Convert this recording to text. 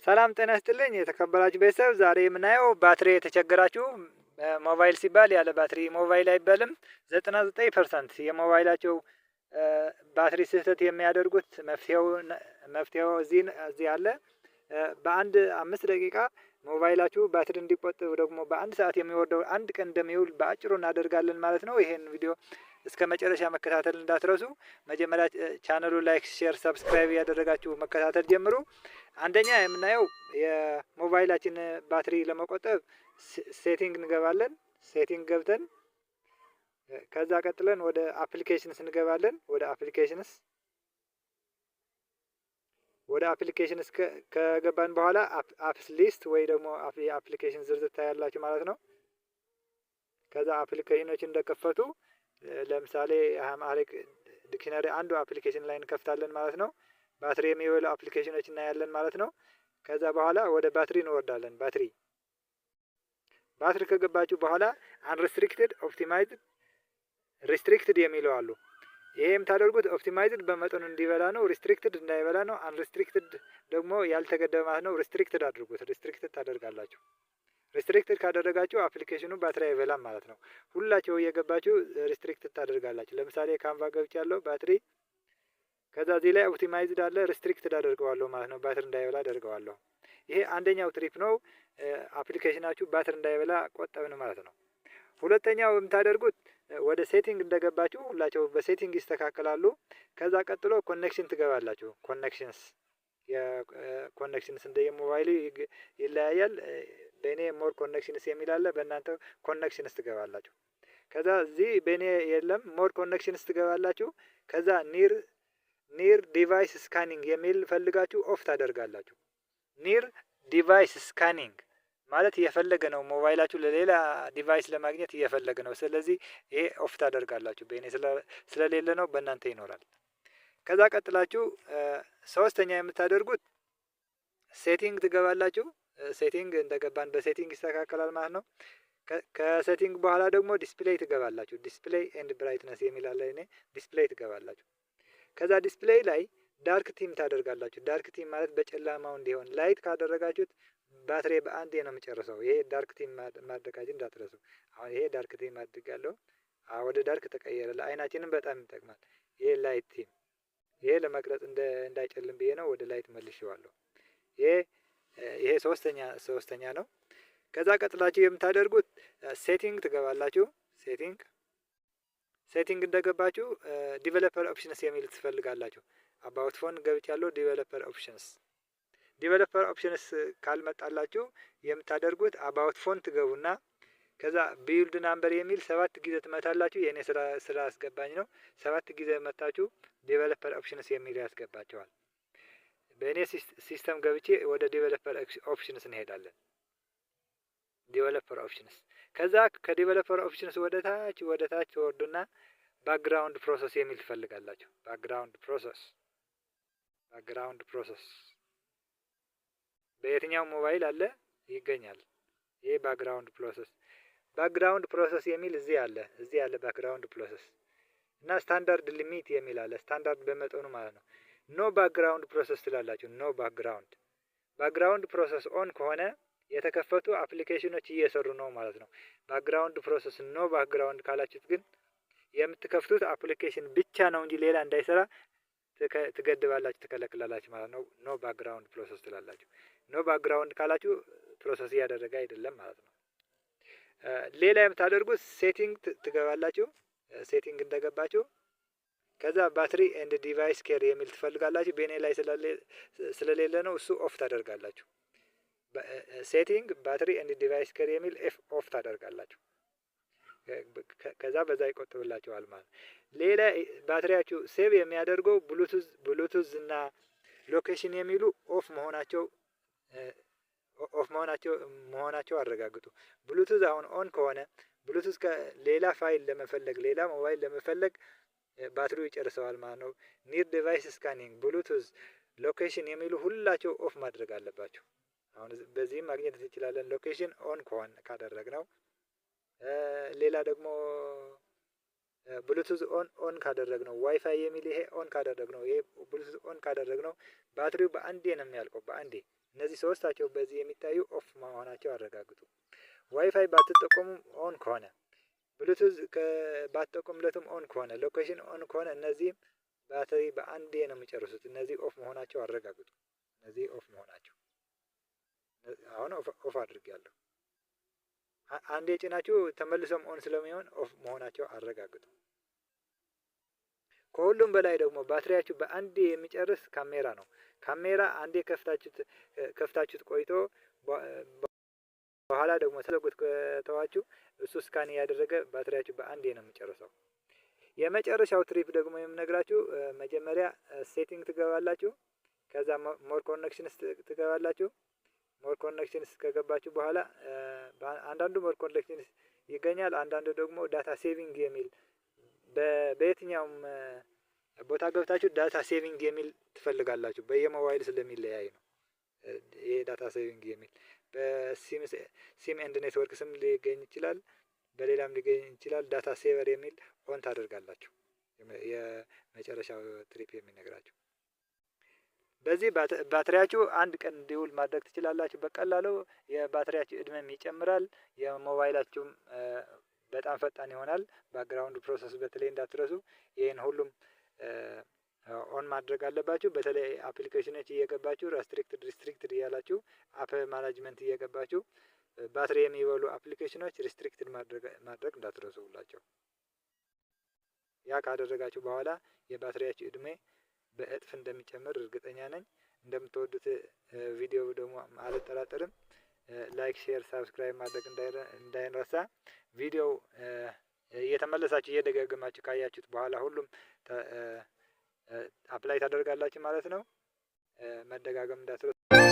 ሰላም ጤና ይስጥልኝ የተከበራችሁ ቤተሰብ፣ ዛሬ የምናየው ባትሪ የተቸገራችሁ ሞባይል ሲባል ያለ ባትሪ ሞባይል አይባልም። 99% የሞባይላቸው ባትሪ ስህተት የሚያደርጉት መፍትሄው እዚህ አለ። በአንድ 5 ደቂቃ ሞባይላችሁ ባትሪ እንዲቆጥብ ደግሞ በአንድ ሰዓት የሚወርደው አንድ ቀን እንደሚውል በአጭሩ እናደርጋለን ማለት ነው። ይሄን ቪዲዮ እስከ መጨረሻ መከታተል እንዳትረሱ። መጀመሪያ ቻናሉ ላይክ፣ ሼር፣ ሰብስክራይብ ያደረጋችሁ መከታተል ጀምሩ። አንደኛ የምናየው የሞባይላችን ባትሪ ለመቆጠብ ሴቲንግ እንገባለን። ሴቲንግ ገብተን ከዛ ቀጥለን ወደ አፕሊኬሽንስ እንገባለን። ወደ አፕሊኬሽንስ ከገባን በኋላ አፕስ ሊስት ወይ ደግሞ የአፕሊኬሽን ዝርዝር ታያላችሁ ማለት ነው። ከዛ አፕሊኬሽኖች እንደከፈቱ ለምሳሌ አማሪክ ዲክሽነሪ አንዱ አፕሊኬሽን ላይ እንከፍታለን ማለት ነው። ባትሪ የሚበሉ አፕሊኬሽኖች እናያለን ማለት ነው። ከዛ በኋላ ወደ ባትሪ እንወርዳለን። ባትሪ ከገባችሁ በኋላ አንሪስትሪክትድ፣ ኦፕቲማይዝድ፣ ሪስትሪክትድ የሚለው አሉ። ይሄ የምታደርጉት ኦፕቲማይዝድ በመጠኑ እንዲበላ ነው፣ ሪስትሪክትድ እንዳይበላ ነው። አንሪስትሪክትድ ደግሞ ያልተገደበ ማለት ነው። ሪስትሪክትድ አድርጉት። ሪስትሪክትድ ታደርጋላችሁ። ሪስትሪክትድ ካደረጋችሁ አፕሊኬሽኑ ባትሪ አይበላም ማለት ነው። ሁላችሁ እየገባችሁ ሪስትሪክትድ ታደርጋላችሁ። ለምሳሌ ካንቫ ገብቻለሁ ባትሪ፣ ከዛ እዚህ ላይ ኦፕቲማይዝድ አለ፣ ሪስትሪክትድ አደርገዋለሁ ማለት ነው። ባትሪ እንዳይበላ አደርገዋለሁ። ይሄ አንደኛው ትሪክ ነው። አፕሊኬሽናችሁ ባትሪ እንዳይበላ ቆጠብን ማለት ነው። ሁለተኛው የምታደርጉት ወደ ሴቲንግ እንደገባችሁ ሁላቸው በሴቲንግ ይስተካከላሉ። ከዛ ቀጥሎ ኮኔክሽን ትገባላችሁ። የኮኔክሽንስ እንደ የሞባይሉ ይለያያል። በእኔ ሞር ኮኔክሽንስ የሚል አለ፣ በእናንተ ኮኔክሽንስ ትገባላችሁ። ከዛ እዚህ በእኔ የለም፣ ሞር ኮኔክሽንስ ትገባላችሁ። ከዛ ኒር ዲቫይስ ስካኒንግ የሚል ፈልጋችሁ ኦፍ ታደርጋላችሁ። ኒር ዲቫይስ ስካኒንግ ማለት እየፈለገ ነው፣ ሞባይላችሁ ለሌላ ዲቫይስ ለማግኘት እየፈለገ ነው። ስለዚህ ይሄ ኦፍ ታደርጋላችሁ። በእኔ ስለሌለ ነው፣ በእናንተ ይኖራል። ከዛ ቀጥላችሁ ሶስተኛ የምታደርጉት ሴቲንግ ትገባላችሁ። ሴቲንግ እንደገባን በሴቲንግ ይስተካከላል ማለት ነው። ከሴቲንግ በኋላ ደግሞ ዲስፕሌይ ትገባላችሁ። ዲስፕሌይ ኤንድ ብራይትነስ የሚል አለ። እኔ ዲስፕሌይ ትገባላችሁ። ከዛ ዲስፕሌይ ላይ ዳርክ ቲም ታደርጋላችሁ። ዳርክ ቲም ማለት በጨለማው እንዲሆን። ላይት ካደረጋችሁት ባትሪ በአንዴ ነው የሚጨርሰው። ይሄ ዳርክ ቲም ማድረጋችሁ እንዳትረሱ። አሁን ይሄ ዳርክ ቲም አድርጋለሁ። ወደ ዳርክ ተቀየረ። ለአይናችንም በጣም ይጠቅማል። ይሄ ላይት ቲም፣ ይሄ ለመቅረጽ እንዳይጨልም ብዬ ነው ወደ ላይት መልሼዋለሁ። ይሄ ሶስተኛ ነው። ከዛ ቀጥላችሁ የምታደርጉት ሴቲንግ ትገባላችሁ። ሴቲንግ እንደገባችሁ ዲቨሎፐር ኦፕሽንስ የሚል ትፈልጋላችሁ። አባውት ፎን ገብቻለሁ። ዲቨሎፐር ኦፕሽንስ ካልመጣላችሁ የምታደርጉት አባውት ፎን ትገቡና ከዛ ቢልድ ናምበር የሚል 7 ጊዜ ትመታላችሁ። የኔ ስራ አስገባኝ ነው። 7 ጊዜ መታችሁ ዲቨሎፐር ኦፕሽንስ የሚል ያስገባቸዋል። በእኔ ሲስተም ገብቼ ወደ ዲቨሎፐር ኦፕሽንስ እንሄዳለን። ዲቨሎፐር ኦፕሽንስ፣ ከዛ ከዲቨሎፐር ኦፕሽንስ ወደ ታች ትወርዱና ባክግራውንድ ፕሮሰስ የሚል ትፈልጋላችሁ። ባክግራውንድ ፕሮሰስ በየትኛው ሞባይል አለ ይገኛል። ይሄ ባክግራውንድ ፕሮሰስ የሚል እዚህ አለ ባክግራውንድ ፕሮሰስ እና ስታንዳርድ ሊሚት የሚል አለ። ስታንዳርድ በመጠኑ ማለት ነው። ኖ ባክግራውንድ ፕሮሰስ ትላላችሁ። ኖ ባክግራውንድ ፕሮሰስ ኦን ከሆነ የተከፈቱ አፕሊኬሽኖች እየሰሩ ነው ማለት ነው። ባክግራውንድ ፕሮሰስ ኖ ባክግራውንድ ካላችሁት ግን የምትከፍቱት አፕሊኬሽን ብቻ ነው እንጂ ሌላ እንዳይሰራ ትገድባላችሁ፣ ትከለክላላችሁ ማለት ነው። ኖ ባክግራውንድ ፕሮሰስ ትላላችሁ። ኖ ባክግራውንድ ካላችሁ ፕሮሰስ እያደረገ አይደለም ማለት ነው። ሌላ የምታደርጉት ሴቲንግ ትገባላችሁ። ሴቲንግ እንደገባችሁ ከዛ ባትሪ ኤንድ ዲቫይስ ኬር የሚል ትፈልጋላችሁ። በእኔ ላይ ስለሌለ ነው፣ እሱ ኦፍ ታደርጋላችሁ። ሴቲንግ ባትሪ ኤንድ ዲቫይስ ኬር የሚል ኦፍ ታደርጋላችሁ። ከዛ በዛ ይቆጥብላችኋል ማለት። ሌላ ባትሪያችሁ ሴቭ የሚያደርገው ብሉቱዝ እና ሎኬሽን የሚሉ ኦፍ መሆናቸው አረጋግጡ። ብሉቱዝ አሁን ኦን ከሆነ ብሉቱዝ ከሌላ ፋይል ለመፈለግ ሌላ ሞባይል ለመፈለግ ባትሪው ይጨርሰዋል ማለት ነው። ኒር ዲቫይስ ስካኒንግ፣ ብሉቱዝ፣ ሎኬሽን የሚሉ ሁላቸው ኦፍ ማድረግ አለባቸው። አሁን በዚህም ማግኘት እንችላለን። ሎኬሽን ኦን ካደረግነው ሌላ ደግሞ ብሉቱዝ ኦን ካደረግነው ዋይፋይ የሚል ይሄ ኦን ካደረግነው ይሄ ብሉቱዝ ኦን ካደረግነው ባትሪው በአንዴ ነው የሚያልቀው። በአንዴ እነዚህ ሶስታቸው በዚህ የሚታዩ ኦፍ መሆናቸው አረጋግጡ። ዋይፋይ ባትጠቀሙ ኦን ከሆነ ብሉቱዝ ባትጠቀሙለትም ኦን ከሆነ ሎኬሽን ኦን ከሆነ እነዚህም ባትሪ በአንዴ ነው የሚጨርሱት። እነዚህ ኦፍ መሆናቸው አረጋግጡ። እነዚህ ኦፍ መሆናቸው አሁን ኦፍ አድርጌያለሁ። አንዴ ጭናችሁ ተመልሶም ኦን ስለሚሆን ኦፍ መሆናቸው አረጋግጡ። ከሁሉም በላይ ደግሞ ባትሪያችሁ በአንዴ የሚጨርስ ካሜራ ነው። ካሜራ አንዴ ከፍታችሁት ቆይቶ በኋላ ደግሞ ስለጉት ከተዋችሁ እሱ ስካን ያደረገ ባትሪያችሁ በአንዴ ነው የሚጨርሰው። የመጨረሻው ትሪፕ ደግሞ የምነግራችሁ መጀመሪያ ሴቲንግ ትገባላችሁ። ከዛ ሞር ኮኔክሽንስ ትገባላችሁ። ሞር ኮኔክሽንስ ከገባችሁ በኋላ አንዳንዱ ሞር ኮኔክሽንስ ይገኛል። አንዳንዱ ደግሞ ዳታ ሴቪንግ የሚል በየትኛውም ቦታ ገብታችሁ ዳታ ሴቪንግ የሚል ትፈልጋላችሁ። በየሞባይል ስለሚለያይ ነው ይሄ ዳታ ሴቪንግ የሚል። በሲም ኤንድ ኔትወርክ ስም ሊገኝ ይችላል፣ በሌላም ሊገኝ ይችላል። ዳታ ሴቨር የሚል ኦን ታደርጋላችሁ። የመጨረሻው ትሪፕ የሚነግራችሁ በዚህ ባትሪያችሁ አንድ ቀን እንዲውል ማድረግ ትችላላችሁ በቀላሉ። የባትሪያችሁ እድሜም ይጨምራል። የሞባይላችሁም በጣም ፈጣን ይሆናል። ባክግራውንድ ፕሮሰስ በተለይ እንዳትረሱ። ይሄን ሁሉም ኦን ማድረግ አለባችሁ። በተለይ አፕሊኬሽኖች እየገባችሁ ሪስትሪክትድ እያላችሁ አፕ ማኔጅመንት እየገባችሁ ባትሪ የሚበሉ አፕሊኬሽኖች ሪስትሪክትድ ማድረግ እንዳትረሱላቸው። ያ ካደረጋችሁ በኋላ የባትሪያችሁ እድሜ በእጥፍ እንደሚጨምር እርግጠኛ ነኝ። እንደምትወዱት ቪዲዮ ደግሞ አልጠራጠርም። ላይክ፣ ሼር፣ ሳብስክራይብ ማድረግ እንዳይረሳ። ቪዲዮው እየተመለሳችሁ እየደጋገማችሁ ካያችሁት በኋላ ሁሉም አፕላይ ታደርጋላችሁ ማለት ነው። መደጋገም እንዳትረሱ።